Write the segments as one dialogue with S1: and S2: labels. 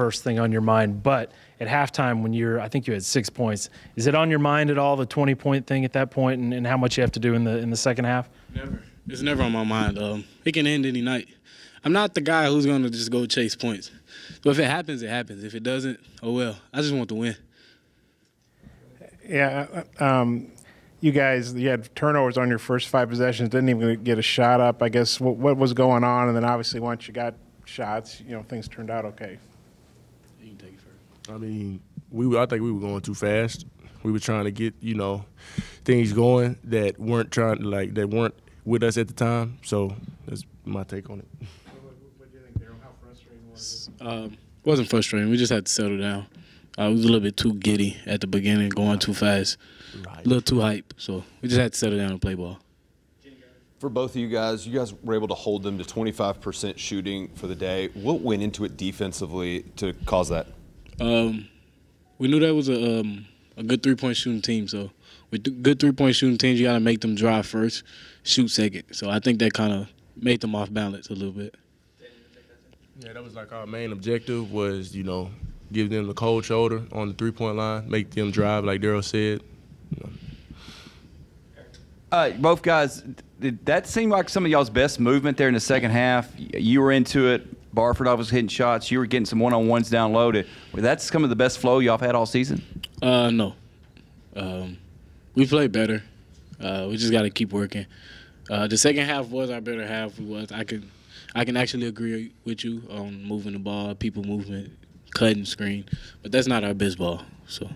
S1: first thing on your mind. But at halftime, when I think you had 6 points, is it on your mind at all, the 20-point thing at that point, and how much you have to do in the second half?
S2: Never. It's never on my mind. It can end any night. I'm not the guy who's going to just go chase points. So if it happens, it happens. If it doesn't, oh well. I just want to win.
S3: Yeah, you guys, you had turnovers on your first 5 possessions, didn't even get a shot up. I guess what was going on, and then obviously once you got shots, things turned out okay.
S2: You can take it first.
S4: I mean, I think we were going too fast. We were trying to get things going that weren't with us at the time. So that's my take on it.
S3: What do you think, Daryl? How frustrating was it?
S2: It wasn't frustrating. We just had to settle down. It was a little bit too giddy at the beginning, going too fast, a little too hype. So we just had to settle down and play ball.
S5: For both of you guys were able to hold them to 25% shooting for the day. What went into it defensively to cause that?
S2: We knew that was a good three-point shooting team. So with good three-point shooting teams, you got to make them drive first, shoot second. So I think that kind of made them off balance a little bit.
S4: Yeah, that was like our main objective was, give them the cold shoulder on the three-point line, make them drive, like Daryl said.
S6: Both guys, did that seem like some of y'all's best movement there in the second half? You were into it. Barford obviously hitting shots. You were getting some one-on-ones down low. That's some of the best flow y'all have had all season?
S2: No. We played better. We just got to keep working. The second half was our better half. I can actually agree with you on moving the ball, people movement, cutting screen, but that's not our best ball. So,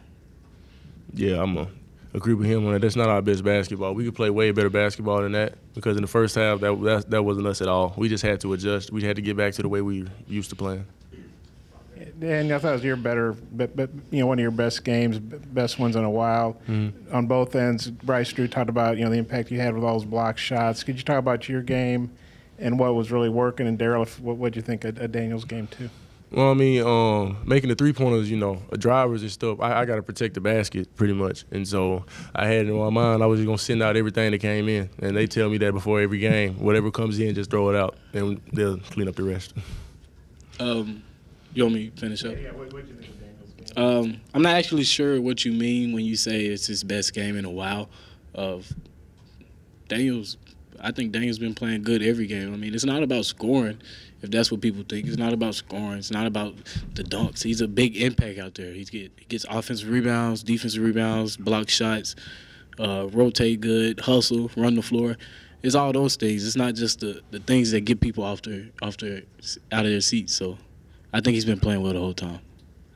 S4: yeah, I'm gonna agree with him on that. That's not our best basketball. We could play way better basketball than that because in the first half that wasn't us at all. We just had to adjust. We had to get back to the way we used to playing.
S3: Daniel, I thought it was your better, but one of your best games, best ones in a while.
S4: Mm-hmm.
S3: On both ends, Bryce Drew talked about the impact you had with all those block shots. Could you talk about your game and what was really working? And Daryl, what did you think of Daniel's game too?
S4: Well, I mean, making the three-pointers, drivers and stuff, I got to protect the basket pretty much. And so I had in my mind I was just going to send out everything that came in. And they tell me that before every game. Whatever comes in, just throw it out, and they'll clean up the rest.
S2: You want me to finish up?
S3: Yeah, what did you think of Daniel's game?
S2: I'm not actually sure what you mean when you say it's his best game in a while. I think Daniel's been playing good every game. I mean, it's not about scoring, if that's what people think. It's not about scoring. It's not about the dunks. He's a big impact out there. He gets offensive rebounds, defensive rebounds, block shots, rotate good, hustle, run the floor. It's all those things. It's not just the things that get people out of their seats. So I think he's been playing well the whole time.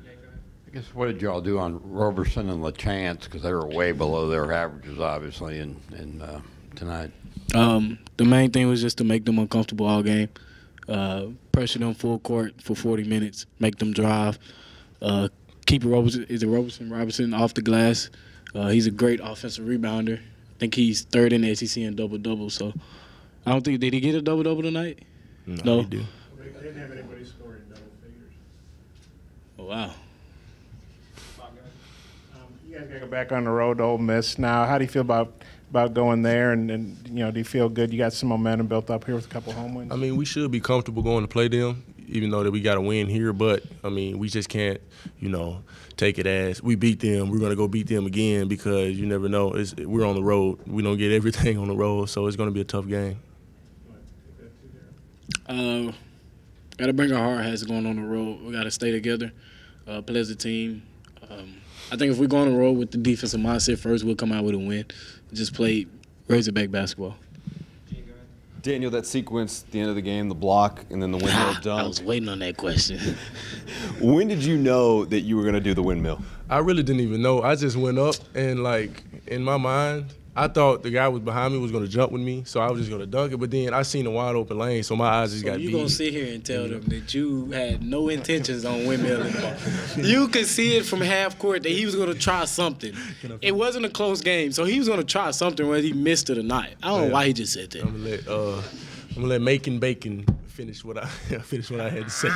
S7: I guess what did y'all do on Roberson and LaChance, because they were way below their averages, obviously, in tonight?
S2: The main thing was just to make them uncomfortable all game, pressure them full court for 40 minutes, make them drive, keep Roberson off the glass. He's a great offensive rebounder. I think he's third in the SEC in double-double. So I don't think – did he get a double-double tonight?
S4: No, he did.
S3: I didn't have anybody score in double figures.
S2: Oh, wow.
S3: You guys got to go back on the road to Ole Miss now. How do you feel about going there? And do you feel good? You got some momentum built up here with a couple home wins?
S4: I mean, we should be comfortable going to play them, even though that we got to win here. But, I mean, we just can't, take it as we beat them. We're going to go beat them again because you never know. We're on the road. We don't get everything on the road, so it's going to be a tough game.
S2: Got to bring our hard hats going on the road. We got to stay together, play as a team. I think if we go on the road with the defensive mindset first, we'll come out with a win. Just play Razorback basketball.
S5: Daniel, that sequence, the end of the game, the block, and then the windmill dunk.
S2: I was waiting on that question.
S5: When did you know that you were going to do the windmill?
S4: I really didn't even know. I just went up and, in my mind, I thought the guy was behind me was going to jump with me, so I was just going to dunk it. But then I seen a wide open lane, so my eyes just got big.
S2: You going to sit here and tell them that you had no intentions on windmilling the ball. You could see it from half court that he was going to try something. It wasn't a close game, so he was going to try something whether he missed it or not. I don't know why he just said that.
S4: I'm gonna let Macon Bacon finish what I had to say.